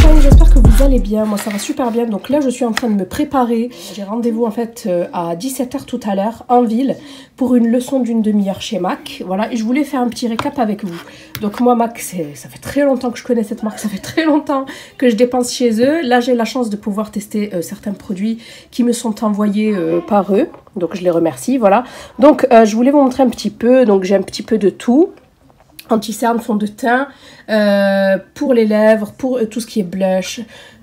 Comment j'espère que vous allez bien, moi ça va super bien. Donc là je suis en train de me préparer. J'ai rendez-vous en fait à 17 h tout à l'heure en ville pour une leçon d'une demi-heure chez MAC. Voilà, et je voulais faire un petit récap avec vous. Donc moi MAC, ça fait très longtemps que je connais cette marque, ça fait très longtemps que je dépense chez eux. Là j'ai la chance de pouvoir tester certains produits qui me sont envoyés par eux. Donc je les remercie, voilà. Donc je voulais vous montrer un petit peu, donc j'ai un petit peu de tout. Anti-cerne, fond de teint, pour les lèvres, pour tout ce qui est blush,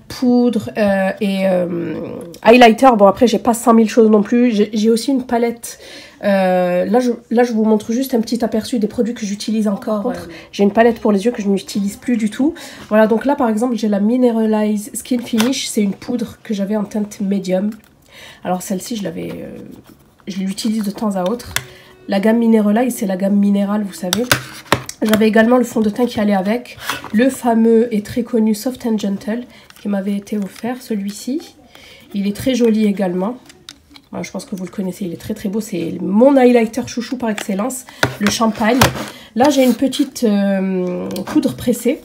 poudre et highlighter. Bon après j'ai pas 100 000 choses non plus. J'ai aussi une palette. Là je vous montre juste un petit aperçu des produits que j'utilise encore. J'ai une palette pour les yeux que je n'utilise plus du tout. Voilà, donc là par exemple j'ai la Mineralize Skin Finish. C'est une poudre que j'avais en teinte médium. Alors celle-ci je l'utilise de temps à autre. La gamme Mineralize, c'est la gamme minérale, vous savez. J'avais également le fond de teint qui allait avec, le fameux et très connu Soft and Gentle qui m'avait été offert, celui-ci. Il est très joli également. Voilà, je pense que vous le connaissez, il est très très beau. C'est mon highlighter chouchou par excellence, le champagne. Là, j'ai une petite poudre pressée.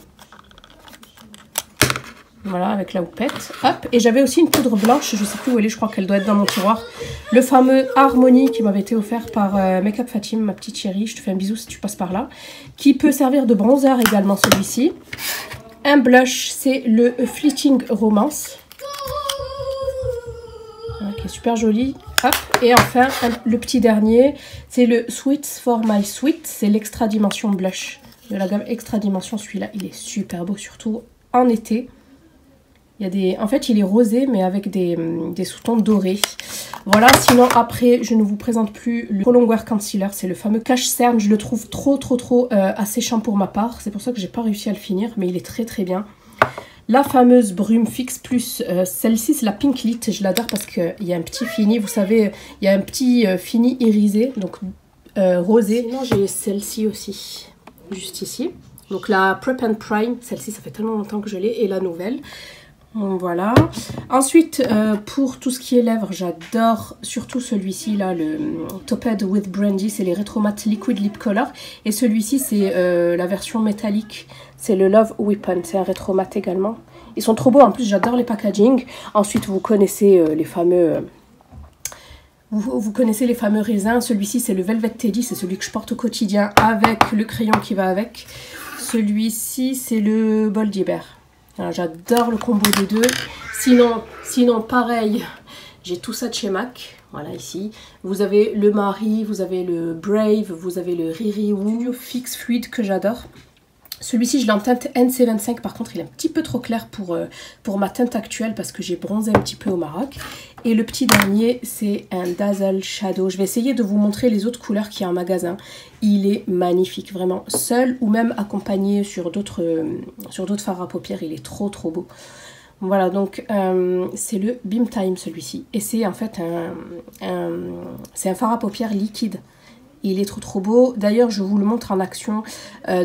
Voilà, avec la houppette. Hop. Et j'avais aussi une poudre blanche, je ne sais plus où elle est, je crois qu'elle doit être dans mon tiroir. Le fameux Harmony qui m'avait été offert par Make Up Fatim, ma petite chérie. Je te fais un bisou si tu passes par là. Qui peut servir de bronzer également, celui-ci. Un blush, c'est le Fleeting Romance. Voilà, qui est super joli. Hop. Et enfin, le petit dernier, c'est le Sweets for My Sweet. C'est l'extra dimension blush de la gamme extra dimension. Celui-là, il est super beau, surtout en été. Il y a des... En fait, il est rosé, mais avec des sous-tons dorés. Voilà, sinon après, je ne vous présente plus le Pro Longwear Concealer. C'est le fameux Cache Cerne. Je le trouve trop asséchant pour ma part. C'est pour ça que j'ai pas réussi à le finir, mais il est très très bien. La fameuse Brume Fix Plus. Celle-ci, c'est la Pink Lit. Je l'adore parce qu'il y a un petit fini. Vous savez, il y a un petit fini irisé, donc rosé. Sinon, j'ai celle-ci aussi, juste ici. Donc la Prep and Prime. Celle-ci, ça fait tellement longtemps que je l'ai. Et la nouvelle. Voilà. Ensuite, pour tout ce qui est lèvres, j'adore surtout celui-ci là, le Toped with Brandy, c'est les Retro Matte Liquid Lip Color. Et celui-ci, c'est la version métallique, c'est le Love Weapon, c'est un Retro Matte également. Ils sont trop beaux, en plus j'adore les packaging. Ensuite, vous connaissez les fameux... Vous connaissez les fameux raisins. Celui-ci, c'est le Velvet Teddy, c'est celui que je porte au quotidien avec le crayon qui va avec. Celui-ci, c'est le Bold Bear. J'adore le combo des deux. Sinon pareil, j'ai tout ça de chez MAC. Voilà, ici. Vous avez le Marie, vous avez le Brave, vous avez le Riri Woo Fix Fluid que j'adore. Celui-ci, je l'ai en teinte NC25. Par contre, il est un petit peu trop clair pour ma teinte actuelle parce que j'ai bronzé un petit peu au Maroc. Et le petit dernier, c'est un Dazzle Shadow. Je vais essayer de vous montrer les autres couleurs qu'il y a en magasin. Il est magnifique, vraiment. Seul ou même accompagné sur d'autres fards à paupières. Il est trop beau. Voilà, donc c'est le Beam Time celui-ci. Et c'est en fait c'est un fard à paupières liquide. Il est trop beau. D'ailleurs, je vous le montre en action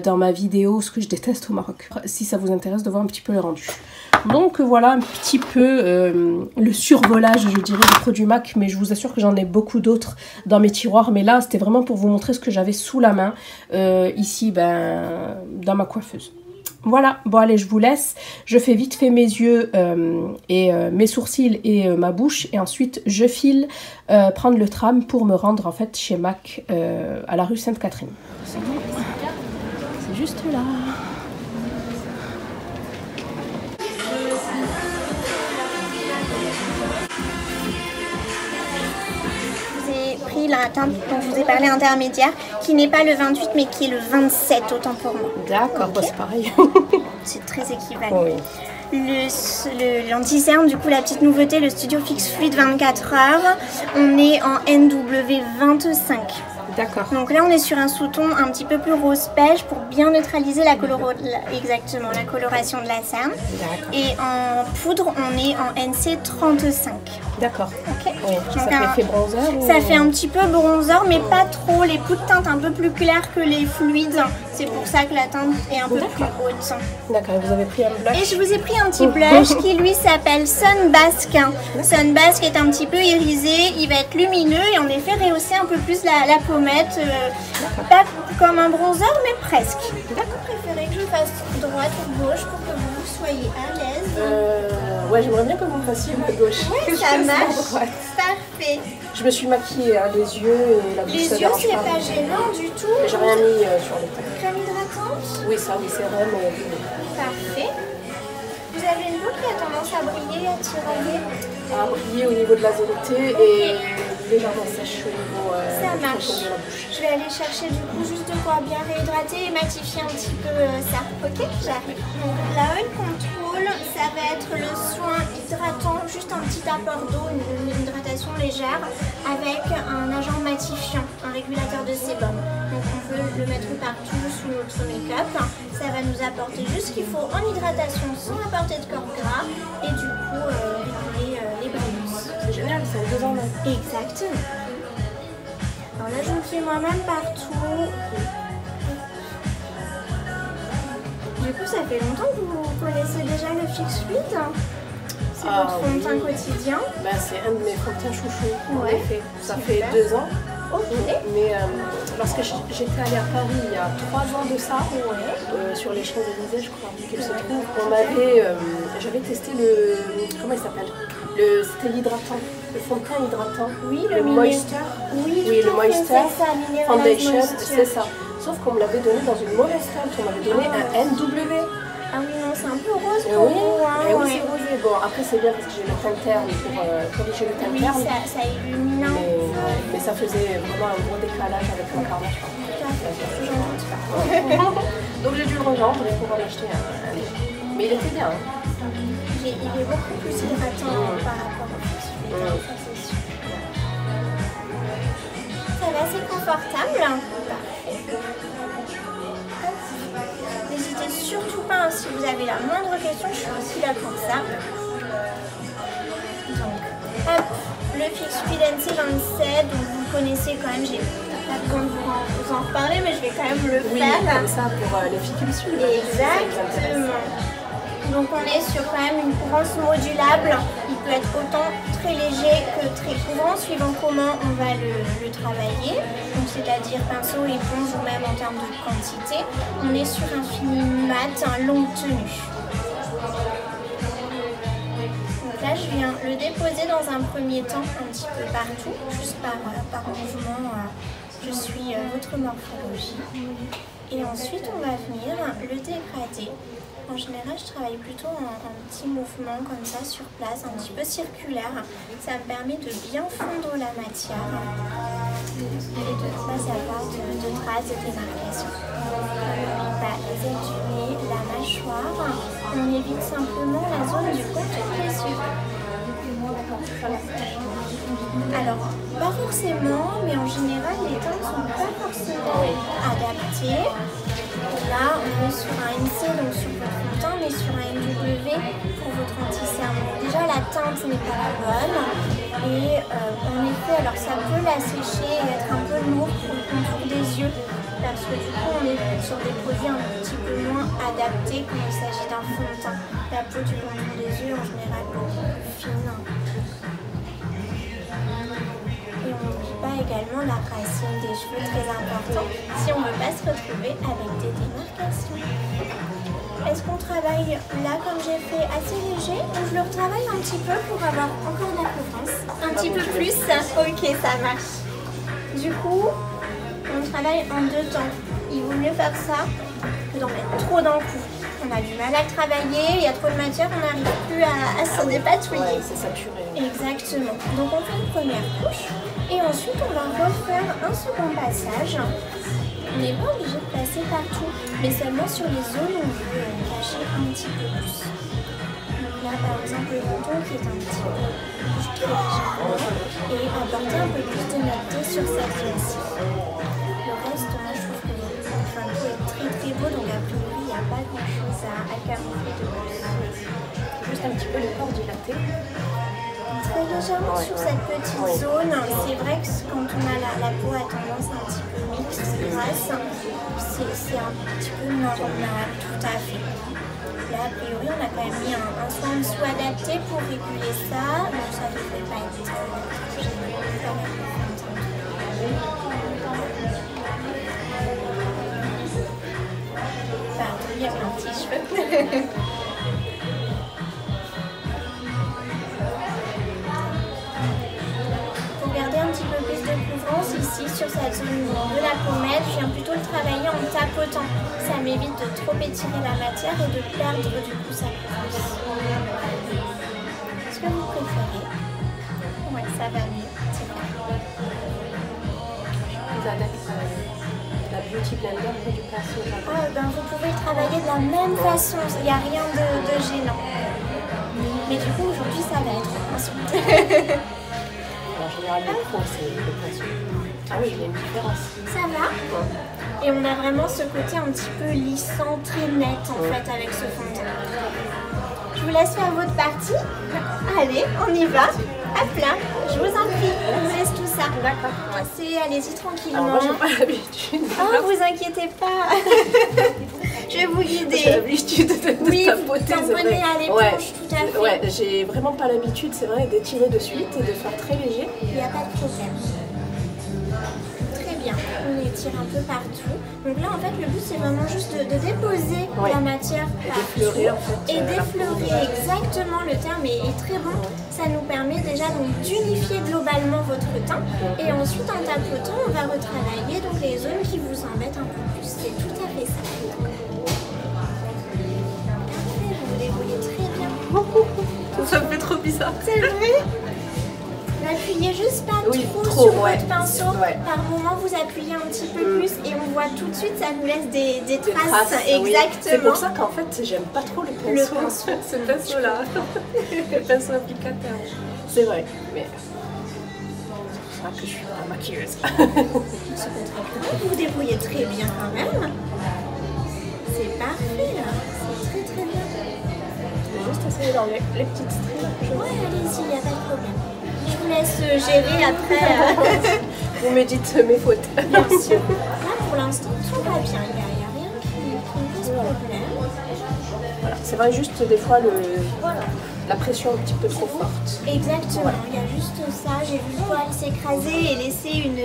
dans ma vidéo, ce que je déteste au Maroc. Si ça vous intéresse de voir un petit peu le rendu. Donc voilà un petit peu le survolage, je dirais, du produit MAC. Mais je vous assure que j'en ai beaucoup d'autres dans mes tiroirs. Mais là, c'était vraiment pour vous montrer ce que j'avais sous la main. Ici, dans ma coiffeuse. Voilà, bon allez, je vous laisse. Je fais vite fait mes yeux et mes sourcils et ma bouche. Et ensuite, je file prendre le tram pour me rendre en fait chez MAC à la rue Sainte-Catherine. C'est juste là. Pris la teinte dont je vous ai parlé intermédiaire, qui n'est pas le 28 mais qui est le 27, autant pour moi. D'accord, okay. C'est pareil. C'est très équivalent. Oui. L'anti-cerne, du coup, la petite nouveauté, le Studio Fix Fluid 24 heures, on est en NW25. D'accord. Donc là, on est sur un sous-ton un petit peu plus rose pêche pour bien neutraliser la coloration de la cerne. Et en poudre, on est en NC35. D'accord. Ok. Oui. Ça fait effet bronzer ou... Ça fait un petit peu bronzer, mais pas trop. Les coups de teinte un peu plus clairs que les fluides. C'est pour ça que la teinte est un peu plus haute. D'accord, vous avez pris un blush. Et je vous ai pris un petit blush qui lui s'appelle Sunbask. Sunbask est un petit peu irisé, il va être lumineux et en effet rehausser un peu plus la pommette. Pas comme un bronzer, mais presque. Vous préférez que je fasse droite ou gauche pour que vous soyez à l'aise? Ouais, j'aimerais bien que vous me fassiez ma gauche. Oui, ça marche. Parfait. Je me suis maquillée, hein, les yeux et la bouche. Les yeux, c'est pas gênant du tout. J'ai rien mis sur les têtes. Crème hydratante? Oui, ça, oui, c'est vrai, mais... Parfait. Vous avez une boucle qui a tendance à briller, à tirailler? À briller au niveau de la zénité et légèrement sèche au niveau ça marche. de la bouche. Je vais aller chercher du coup juste de quoi bien réhydrater et matifier un petit peu ça. Ok, j'arrive. Donc la oil control, ça va être le soin hydratant, juste un petit apport d'eau, une hydratation légère avec un agent matifiant, un régulateur de sébum. Donc on peut le mettre partout sous notre make-up. Ça va nous apporter juste ce qu'il faut en hydratation sans apporter de corps gras et du coup réguler les brillants. C'est génial, c'est 2 ans. Exactement. Alors là, je me fais moi-même partout. Du coup, ça fait longtemps que vous connaissez déjà le Fix Fluid. C'est votre fond de teint quotidien. Bah, c'est un de mes fonds de teint chouchou. En Ouais. effet. Ça Super. fait 2 ans. Ok. Mais lorsque j'étais allée à Paris il y a 3 ans de ça, sur les Champs-Élysées, je crois qu'il se trouve, j'avais testé le, comment il s'appelle, c'était l'hydratant, le fond de teint hydratant, Oui, le Moisture, oui, le Moisture c'est ça, Mineral Foundation, Moisture. c'est ça. Sauf qu'on me l'avait donné dans une mauvaise teinte, on m'avait donné un NW. Ah oui, non, c'est un peu rose pour Oui, vous. Hein, oui, c'est rosé. Bon, après c'est bien parce que j'ai le teint terne pour corriger le teint Oui, terne. ça illumine un peu. Mais ça faisait vraiment un gros décalage avec mon carnage. Tout à fait, je n'en doute pas. Donc j'ai dû le revendre et pouvoir l'acheter un léger. Mais il était bien. Hein. Il est beaucoup plus hydratant par rapport au Fix Fluid, ça c'est sûr. Ça va, c'est confortable. Parfait. N'hésitez surtout pas, hein, si vous avez la moindre question, je suis aussi là pour ça. Donc, hop, le Fix Fluid NC27, donc vous le connaissez quand même, j'ai pas besoin de vous en reparler, mais je vais quand même le faire. Comme ça pour les filles qui me suivent. Exactement. Donc on est sur quand même une couvrance modulable. Il peut être autant très léger que très couvrant suivant comment on va le travailler. Donc c'est-à-dire pinceau, éponge ou même en termes de quantité. On est sur un fini mat, un longue tenue. Donc là je viens le déposer dans un premier temps un petit peu partout, juste par mouvement. Je suis votre morphologie. Et ensuite on va venir le dégrader. En général, je travaille plutôt en petits mouvements comme ça sur place, un petit peu circulaire. Ça me permet de bien fondre la matière et de ne pas avoir de traces de démarcation. On va les étudier la mâchoire. On évite simplement la zone du contour des yeux. Alors, pas forcément, mais en général, les teintes ne sont pas forcément adaptées. Là, on est sur un NC, donc sur votre fond de teint, mais sur un NW pour votre anti-cerne. Déjà, la teinte n'est pas la bonne. Et en effet, alors ça peut l'assécher et être un peu lourd pour le contour des yeux. Parce que du coup, on est sur des produits un petit peu moins adaptés quand il s'agit d'un fond de teint. La peau du contour des yeux, en général, beaucoup plus fine. Et on n'oublie pas également la racine des cheveux, très important, si on ne veut pas se retrouver avec des démarcations. Est-ce qu'on travaille là, comme j'ai fait, assez léger, ou je le retravaille un petit peu pour avoir encore de la confiance? Un petit peu plus? Ok, ça marche. Du coup, on travaille en 2 temps. Il vaut mieux faire ça que d'en mettre trop d'un coup. On a du mal à le travailler, il y a trop de matière, on n'arrive plus à s'en dépatouiller. Ouais, c'est saturé. Exactement. Donc on fait une première couche et ensuite on va refaire un second passage. On n'est pas obligé de passer partout, mais seulement sur les zones où on veut cacher un petit peu plus. Donc là par exemple le menton qui est un petit peu bougé légèrement et apporter un peu plus de netteté sur cette zone-ci. Le reste, moi je trouve que le fin de peau est très beau, donc a priori il n'y a pas grand chose à camoufler de plus. Juste un petit peu le corps dilaté. Très légèrement sur cette petite zone. C'est vrai que quand on a la peau à tendance un petit peu mixte, grasse, c'est un petit peu normal, tout à fait. Là, a priori, on a quand même mis un soin en dessous adapté pour réguler ça, donc ça ne devrait pas être gênant. Pardon, il y a plein de petits cheveux. Pour garder un petit peu plus de couvrance ici sur cette zone de la pommette, je viens plutôt le travailler en tapotant. Ça m'évite de trop étirer la matière et de perdre du coup sa couvrance. Est-ce que vous préférez? Ouais, ça va mieux. C'est bien. Vous avez la Beauty Blender pour du pinceau. Vous pouvez le travailler de la même façon, il n'y a rien de gênant. Mais du coup, aujourd'hui, ça va être le pinceau. En général, le pro, c'est le pinceau. Ah oui, il y a une différence. Ça va. Et on a vraiment ce côté un petit peu lissant, très net en fait avec ce fond de teint. Je vous laisse faire votre partie. Allez, on y va. Hop là, je vous en prie, on vous laisse tout ça. D'accord. Allez-y tranquillement. Alors moi, j'ai pas l'habitude. Oh, vous inquiétez pas. Je vais vous guider. J'ai l'habitude de tapoter. Tamponner à l'éponge, tout à fait. Ouais, j'ai vraiment pas l'habitude, c'est vrai, d'étirer de suite et de faire très léger. Il n'y a pas de problème. Très bien, on étire un peu partout. Donc là, en fait, le but, c'est vraiment juste de déposer la matière et d'effleurer, en fait. Et d'effleurer, exactement, le terme est très bon. Ça nous permet déjà d'unifier globalement votre teint. Et ensuite, en tapotant, on va retravailler donc, les zones qui vous embêtent un peu plus. C'est tout à fait ça. Parfait, vous vous débrouillez très bien. Ça me fait trop bizarre. C'est vrai. N'appuyez juste pas trop sur votre pinceau. Par moment, vous appuyez un petit peu plus et on voit tout de suite, ça nous laisse des traces. Exactement. Oui. C'est pour ça qu'en fait, j'aime pas trop le pinceau. Ce pinceau-là. Le pinceau applicateur. C'est vrai. Mais c'est vrai que je suis pas maquilleuse. Vous vous débrouillez très bien quand même. C'est parfait là. C'est très très bien. Je vais juste essayer d'enlever les petites stries. Ouais, allez-y, il n'y a pas de problème. Je vous laisse gérer après. Vous me dites mes fautes. Bien sûr. Là, pour l'instant, tout va bien. Il n'y a rien qui me pose problème. Voilà. C'est vrai, juste des fois, la pression un petit peu trop forte. Exactement. Voilà. Il y a juste ça. J'ai vu le poil s'écraser et laisser une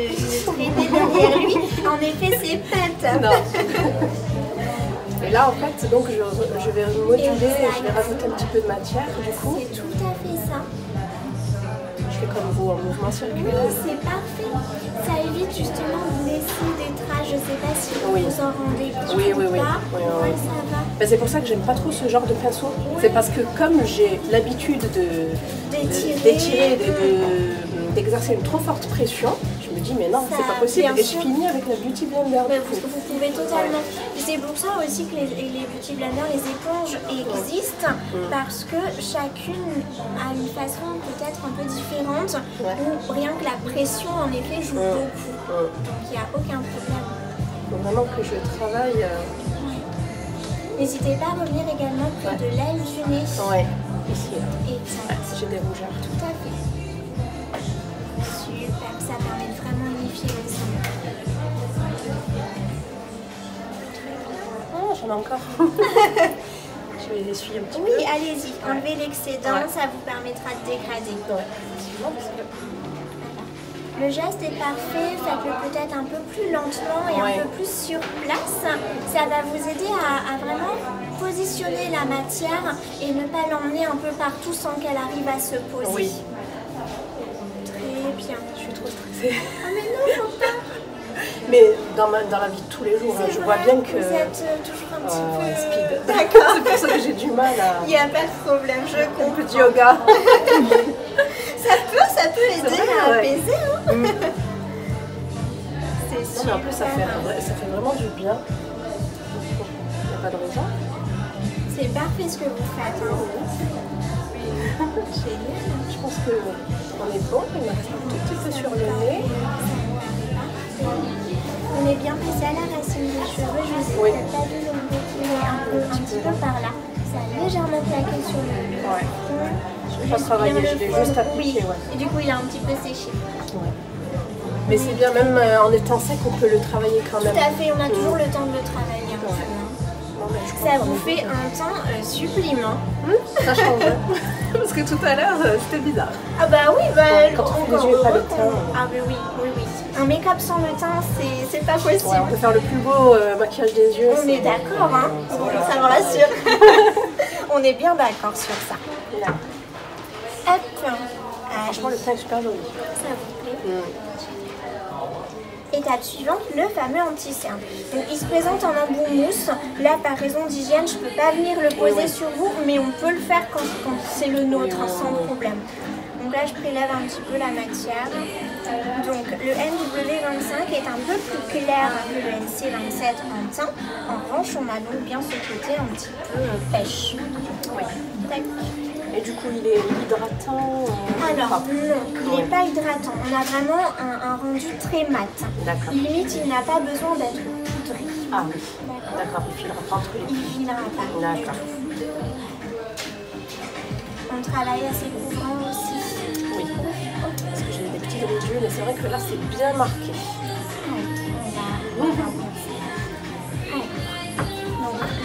traînée derrière lui. En effet, c'est pas top. Et là, en fait, donc, je vais moduler et je vais rajouter un petit peu de matière, du coup. C'est tout à fait ça. Je fais comme vous en mouvement circulaire. Oui, c'est parfait. Ça évite justement de vous laisser des traces. Je ne sais pas si vous vous en rendez compte. Oui. Oui, ça va. Ben, c'est pour ça que j'aime pas trop ce genre de pinceau. C'est parce que comme j'ai l'habitude d'étirer, d'exercer une trop forte pression, je me dis mais non, c'est pas possible. Et je finis avec la Beauty Blender. Vous pouvez totalement. C'est pour ça aussi que les Beauty Blender, les éponges existent, parce que chacune a une façon peut-être un peu différente, où rien que la pression en effet joue beaucoup. Donc il n'y a aucun problème. Il faut vraiment que je travaille. N'hésitez pas à revenir également près de l'aile du nez. Ouais, ici. Exact. J'ai des rougeurs. Tout à fait. Super, ça permet de vraiment unifier aussi. Oh, j'en ai encore. Je vais l'essuyer un petit peu. Oui, allez-y, enlevez l'excédent, ça vous permettra de dégrader. Le geste est parfait, faites-le peut-être un peu plus lentement et un peu plus sur place. Ça va vous aider à vraiment positionner la matière et ne pas l'emmener un peu partout sans qu'elle arrive à se poser. Oui. Très bien. Je suis trop stressée. Ah mais non, faut pas. Mais dans la vie de tous les jours, je vois bien que... Vous êtes toujours un petit peu... speed. D'accord. C'est pour ça que j'ai du mal à... Il n'y a pas de problème, je comprends. Un peu de yoga. ça peut aider à apaiser. Hein. C'est sûr. Mais en plus, ça fait vraiment du bien. Il n'y a pas de raison. C'est parfait ce que vous faites. Hein. Génial. Je pense qu'on est bon. Il me reste un tout petit peu sur le nez. On est bien passé à la racine des cheveux. Je vous ai peut-être pas vu le un petit peu par là. Ça a légèrement claqué sur le front. Je pas travailler, bien je l'ai le fondre. juste appliqué. Oui. Ouais. Et du coup, il a un petit peu séché. Ouais. Mais c'est bien, même en étant sec, on peut le travailler quand même. Tout à fait, on a toujours le temps de le travailler. Un peu, hein. Non, mais je crois Ça qu'on vous est fait bon. un temps supplément. Ça change. Parce que tout à l'heure, c'était bizarre. Ah bah oui, Quand on fait les yeux et pas le teint. Ah bah oui, oui, oui. Un make-up sans le teint, c'est pas possible. Ouais, on peut faire le plus beau maquillage des yeux. On est d'accord, hein. Ça me rassure. On est bien d'accord sur ça. Là. Hop. Franchement, le teint est super joli. Ça vous plaît? Étape suivante, le fameux anti-cerne. Donc il se présente en embout mousse. Là, par raison d'hygiène, je ne peux pas venir le poser sur vous, mais on peut le faire quand c'est le nôtre, sans problème. Donc là, je prélève un petit peu la matière. Donc le NW25 est un peu plus clair que le NC27 en teint. En revanche, on a donc bien ce côté un petit peu pêche. Oui. Tac. Et du coup, il est hydratant. Alors non, il n'est pas hydratant. On a vraiment un rendu très mat. D'accord. Limite, il n'a pas besoin d'être poudré. Ah oui. D'accord, il filera pas entre les Il ne filera pas. D'accord. On travaille assez couvrant aussi. Oui. Parce que j'ai des petites ridules et c'est vrai que là, c'est bien marqué. Donc,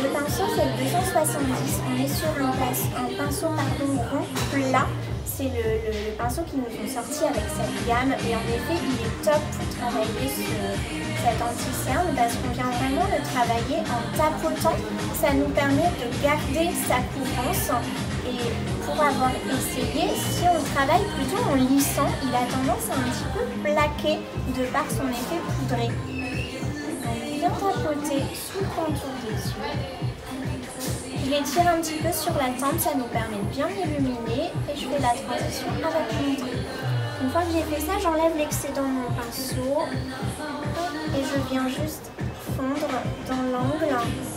le pinceau, c'est le 270. On est sur un pinceau rond plat. C'est le pinceau qui nous ont sorti avec cette gamme. Et en effet, il est top pour travailler cet anti-cerne parce qu'on vient vraiment le travailler en tapotant. Ça nous permet de garder sa couvrance. Et pour avoir essayé, si on travaille plutôt en lissant, il a tendance à un petit peu plaquer de par son effet poudré. Donc bien tapoter sous le contour des yeux. Je l'étire un petit peu sur la tempe, ça nous permet de bien illuminer et je fais la transition avec mon trait. Une fois que j'ai fait ça, j'enlève l'excédent de mon pinceau et je viens juste fondre dans l'angle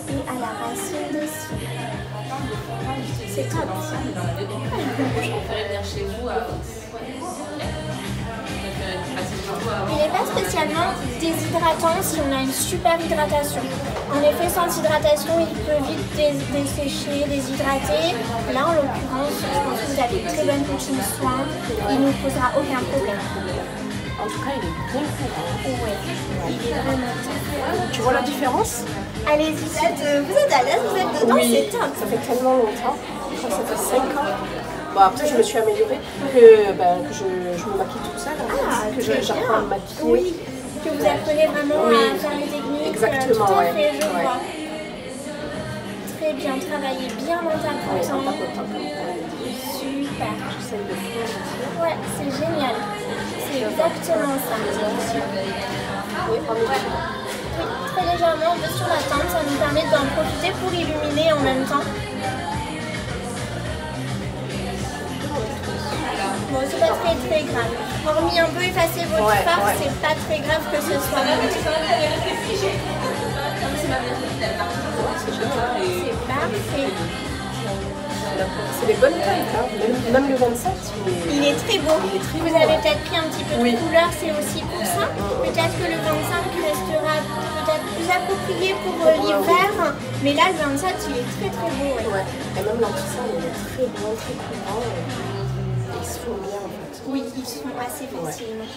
et à la racine des cils. C'est top. Il n'est pas spécialement déshydratant si on a une super hydratation. En effet, sans hydratation, il peut vite dessécher, déshydrater. Là, en l'occurrence, je pense que vous avez une très bonne routine de soins. Il ne nous posera aucun problème. En tout cas, il est bien court. Ouais, il est vraiment top. Tu vois la différence? Allez-y, vous êtes à l'aise, vous êtes dedans, c'est top. Ça fait tellement longtemps. Je crois que ça fait 5 ans. Bon, après, je me suis améliorée, que je me maquille toute seule, que j'apprends à me maquiller. Oui, que vous apprenez vraiment à faire les techniques. Exactement, tout à fait, je ouais. vois. Très bien, travaillez bien dans ta Oui, en pointe. tapotant. Super. J'essaye de faire. Ouais, c'est génial. C'est exactement ça. Oui, en effet. Oui, très légèrement, un peu sur la teinte, ça nous permet d'en profiter pour illuminer en même temps. Bon, c'est pas très grave. Hormis un peu effacer votre farce, c'est pas très grave que ce soit bon. C'est parfait. C'est les bonnes tailles, hein. Même le 27, Il est très beau. Vous avez peut-être pris un petit peu de couleur, c'est aussi pour ça. Peut-être que le 25 restera peut-être plus approprié pour l'hiver. Mais là, le 27, il est très beau. Ouais. Ouais. Et même l'anti-cerne, il est très bon, très courant. Ils se font bien en fait. Oui, ils se font assez facilement.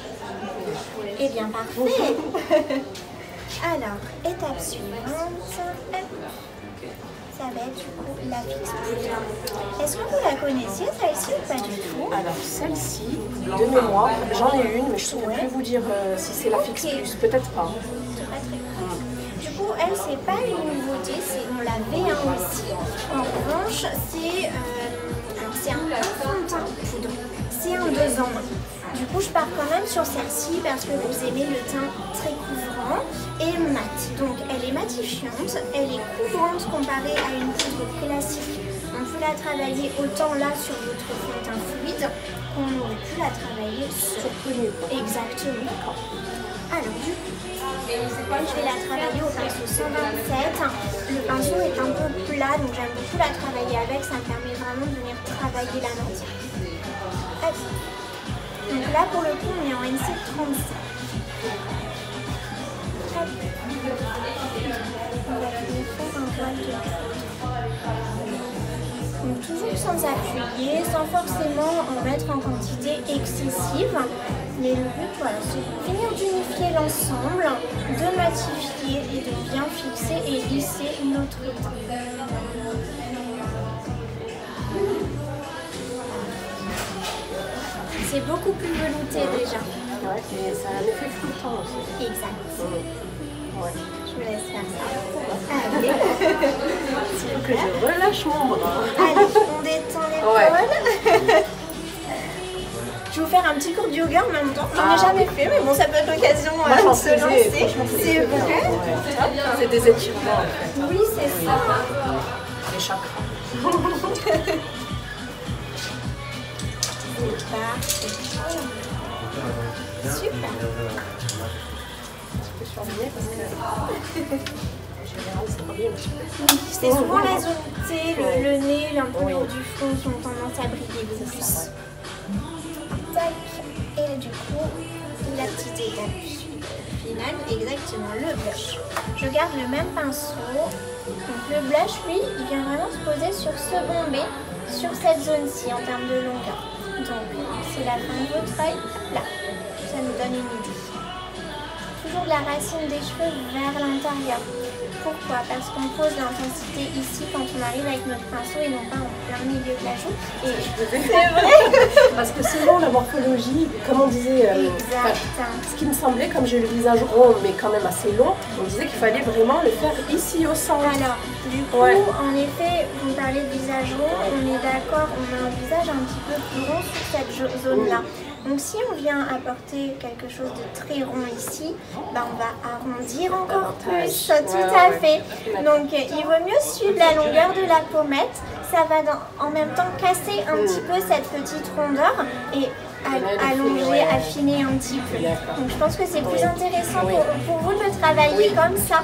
Eh bien, parfait. Alors, étape suivante. Ça va être du coup la fixe poudre. Est-ce que vous la connaissiez celle-ci ou pas du tout? Alors celle-ci, de mémoire, j'en ai une, mais je ne saurais plus vous dire si c'est la fixe plus, peut-être pas. C'est pas très grave. Du coup, elle, c'est pas une nouveauté, on l'avait aussi. En revanche, c'est un fond de teint poudre. C'est un 2 en 1. Du coup, je pars quand même sur celle-ci parce que vous aimez le teint très couvrant et mat. Donc, elle est matifiante, elle est couvrante comparée à une poudre classique. On peut la travailler autant là sur votre fond de teint fluide qu'on aurait pu la travailler sur tenue. Exactement. Alors, du coup, je vais la travailler au pinceau 127. Le pinceau est un peu plat, donc j'aime beaucoup la travailler avec. Ça me permet vraiment de venir travailler la matière. Hop. Donc là, pour le coup, on est en NC 35. Hop. On va venir faire un voile de poudre. Donc toujours sans appuyer, sans forcément en mettre en quantité excessive. Mais le but, voilà, c'est de venir d'unifier l'ensemble, de matifier et de bien fixer et lisser notre teint. C'est beaucoup plus velouté déjà. Ouais, et ça a un effet floutant aussi. Exact. Ouais. Je vous laisse faire ça. Allez. Il faut que je relâche mon bras. Allez, on détend l'épaule. Je vais vous faire un petit cours de yoga en même temps. J'en ai jamais fait, mais bon, ça peut être l'occasion de se lancer. C'est vrai. C'est des étirements en fait. Oui, c'est ça. Les chakras. C'est parfait. Super. Je peux surveiller parce que en général ça brille un petit peu. Oui, c'est souvent la zone T, le nez, un peu le haut du front qui ont tendance à briller le plus. Tac. Et du coup, la petite étape finale, exactement, le blush. Je garde le même pinceau. Donc le blush, lui, il vient vraiment se poser sur ce bombé, sur cette zone-ci en termes de longueur. Donc c'est la fin de votre œil, là. Ça nous donne une idée. Toujours de la racine des cheveux vers l'intérieur. Pourquoi? Parce qu'on pose l'intensité ici quand on arrive avec notre pinceau et non pas en plein milieu de la joue. Et c'est vrai. Parce que selon la morphologie, comme on disait, ce qui me semblait, comme j'ai le visage rond mais quand même assez long, on disait qu'il fallait vraiment le faire ici au centre. Alors, du coup, en effet, vous parlez de visage rond, on est d'accord, on a un visage un petit peu plus rond sur cette zone-là. Donc si on vient apporter quelque chose de très rond ici, ben on va arrondir encore plus, tout à fait. Donc il vaut mieux suivre la longueur de la pommette, ça va en même temps casser un petit peu cette petite rondeur et allonger, affiner un petit peu. Donc je pense que c'est plus intéressant pour vous de le travailler comme ça.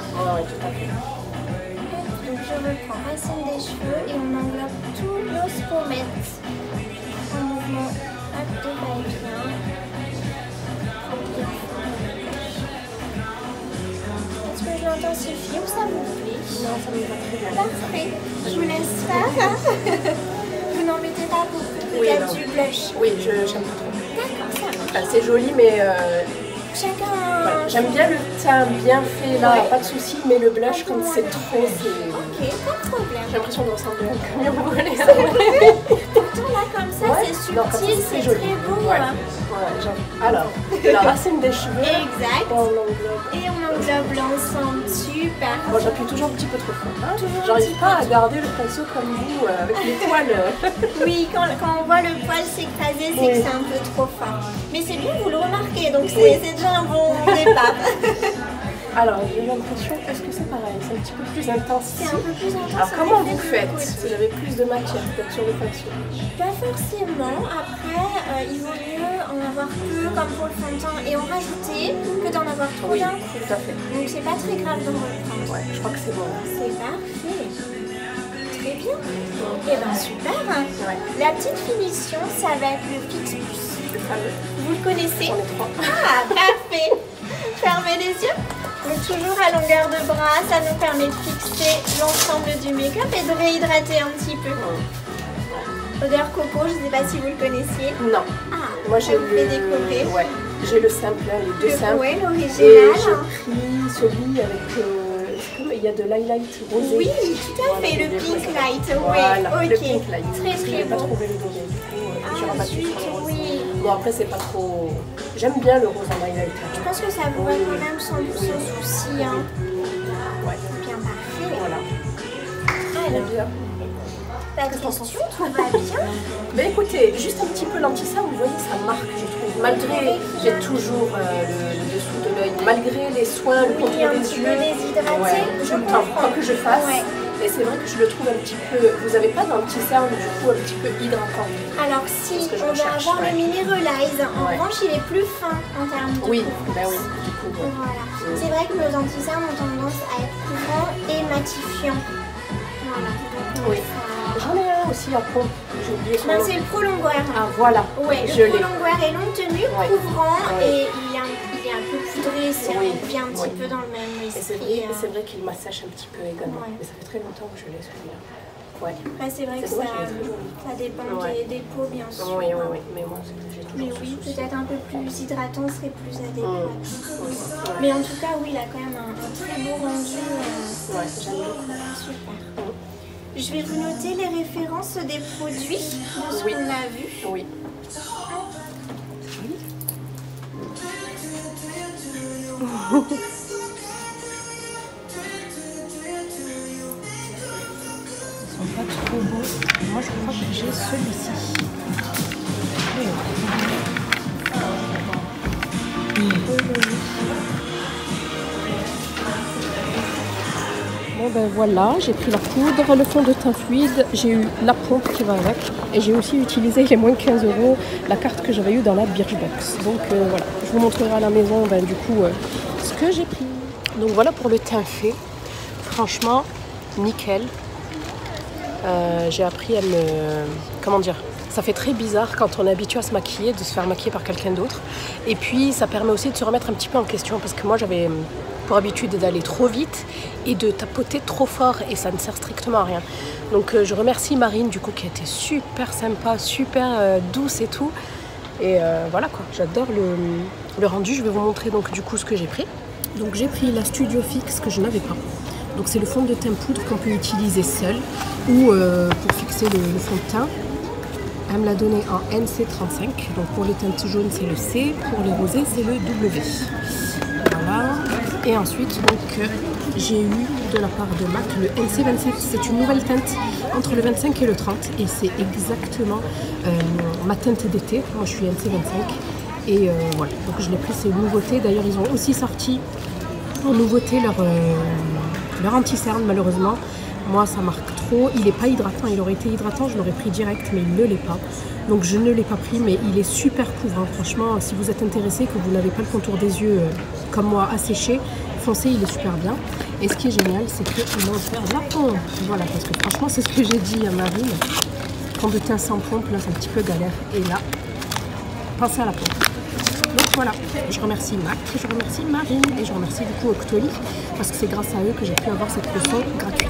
Donc je reprends racine des cheveux et on englobe tous nos pommettes en mouvement de va-et-vient. Est-ce que je l'intensifie ou ça vous plaît? Non, ça me va très bien. Parfait, je vous laisse faire. Vous n'en mettez pas beaucoup, peut-être du blush. Oui, j'aime pas trop. D'accord, ça marche. C'est joli, mais chacun. j'aime bien le teint bien fait là, pas de souci, mais le blush, comme c'est trop, c'est. Ok, pas de problème. J'ai l'impression de ressembler à un camion volé. Pourtant, là, comme ça, c'est subtil, c'est très beau. Alors, de la racine des cheveux. Exact. On englobe. Et on englobe l'ensemble, super. Moi j'appuie toujours un petit peu trop fort. Hein. J'arrive pas à garder le pinceau comme vous avec les poils. Oui, quand on voit le poil s'écraser, c'est que c'est un peu trop fort. Mais c'est bien, vous le remarquez, donc c'est déjà un bon départ. Alors j'ai l'impression, est-ce que c'est pareil? C'est un petit peu plus intense. C'est un peu plus intense. Alors comment vous faites? Vous avez plus de matière peut-être sur le pinceau? Pas forcément. Après, il vaut mieux en avoir peu comme pour le fond de teint et en rajouter que d'en avoir trop d'un coup. Tout à fait. Donc c'est pas très grave d'en reprendre. Ouais, je crois que c'est bon. C'est parfait. Très bien. Et ben super. La petite finition, ça va être le fixe plus. Vous le connaissez? On est trois. Ah, parfait. Fermez les yeux. Donc toujours à longueur de bras, ça nous permet de fixer l'ensemble du make-up et de réhydrater un petit peu. Odeur coco, je ne sais pas si vous le connaissiez. Non. Ah, moi j'ai le découvrir. Ouais, j'ai le simple, hein, les deux simples. Ouais, l'original. Et j'ai pris celui avec, il y a de l'highlight rosé. Oui, tout à fait, le pink light. Voilà, oui, le ok. pink light. Très très j'ai beau. pas trouvé le doré, du coup j'ai rabattu sur le rose. Oui. Bon après c'est pas trop. J'aime bien le rose en highlight. Je pense que ça vous va quand même sans souci. Hein. Ouais. Bien parfait. Voilà. Alors, bien. pas de question, tout va bien. Ben écoutez, juste un petit peu l'anti-cerne, vous voyez, ça marque, je trouve. Malgré, j'ai toujours le dessous de l'œil, malgré les soins, le contour des yeux. Déshydraté, je comprends, quoi que je fasse. Et c'est vrai que je le trouve un petit peu. Vous n'avez pas d'anti-cerne du coup un petit peu hydratant? Alors si, on va avoir le Mineralize. En revanche, il est plus fin en termes de ben oui, du coup. Voilà. C'est vrai que nos anti-cernes ont tendance à être couvrants et matifiants. Voilà. Donc, j'en ai un aussi à pompe. J'ai oublié son nom. C'est le prolongueur. Ah voilà. Ouais, le prolongueur est longue tenue, couvrant et il est un peu poudré, c'est un petit peu dans le même esprit. Et c'est vrai qu'il m'assèche un petit peu également. Mais ça fait très longtemps que je l'ai celui-là. Ouais. Après, c'est vrai que ça dépend des peaux, bien sûr. Oui, mais moi, j'ai toujours. Mais oui, peut-être un peu plus hydratant serait plus adéquat. Mais en tout cas, oui, il a quand même un très beau rendu. J'aime beaucoup. Super. Je vais vous noter les références des produits de ce qu'on a vu. Oui. Ils sont pas trop beaux. Moi, je crois que j'ai celui-ci. Bon ben voilà, j'ai pris la poudre, le fond de teint fluide, j'ai eu la pompe qui va avec et j'ai aussi utilisé les moins 15 €, la carte que j'avais eue dans la Birchbox. Donc voilà, je vous montrerai à la maison du coup ce que j'ai pris. Donc voilà pour le teint fait, franchement nickel. J'ai appris à me... comment dire, ça fait très bizarre quand on est habitué à se maquiller, de se faire maquiller par quelqu'un d'autre. Et puis ça permet aussi de se remettre un petit peu en question parce que moi j'avais pour habitude d'aller trop vite et de tapoter trop fort et ça ne sert strictement à rien. Donc je remercie Marine du coup qui a été super sympa, super douce et tout. Et voilà quoi, j'adore le rendu. Je vais vous montrer donc du coup ce que j'ai pris. Donc j'ai pris la Studio Fix que je n'avais pas. Donc c'est le fond de teint poudre qu'on peut utiliser seul ou pour fixer le fond de teint. Elle me l'a donné en NC35. Donc pour les teintes jaunes c'est le C, pour les rosés c'est le W. Voilà. Et ensuite donc j'ai eu de la part de MAC le NC27. C'est une nouvelle teinte entre le 25 et le 30 et c'est exactement ma teinte d'été. Moi je suis NC25 et voilà. Donc je l'ai pris, c'est une nouveauté. D'ailleurs ils ont aussi sorti en nouveauté leur anti-cerne malheureusement. Moi ça marque trop, il n'est pas hydratant, il aurait été hydratant, je l'aurais pris direct mais il ne l'est pas. Donc je ne l'ai pas pris mais il est super couvrant. Franchement si vous êtes intéressé, que vous n'avez pas le contour des yeux comme moi asséché, foncez, il est super bien. Et ce qui est génial c'est qu'ils vont faire la pompe. Voilà, parce que franchement c'est ce que j'ai dit à Marine. Fond de teint sans pompe, là c'est un petit peu galère. Et là, pensez à la pompe. Donc voilà, je remercie Mac, je remercie Marine et je remercie du coup Octoly parce que c'est grâce à eux que j'ai pu avoir cette leçon gratuite.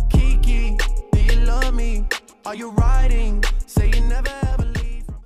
Kiki, do you love me? Are you riding? Say you never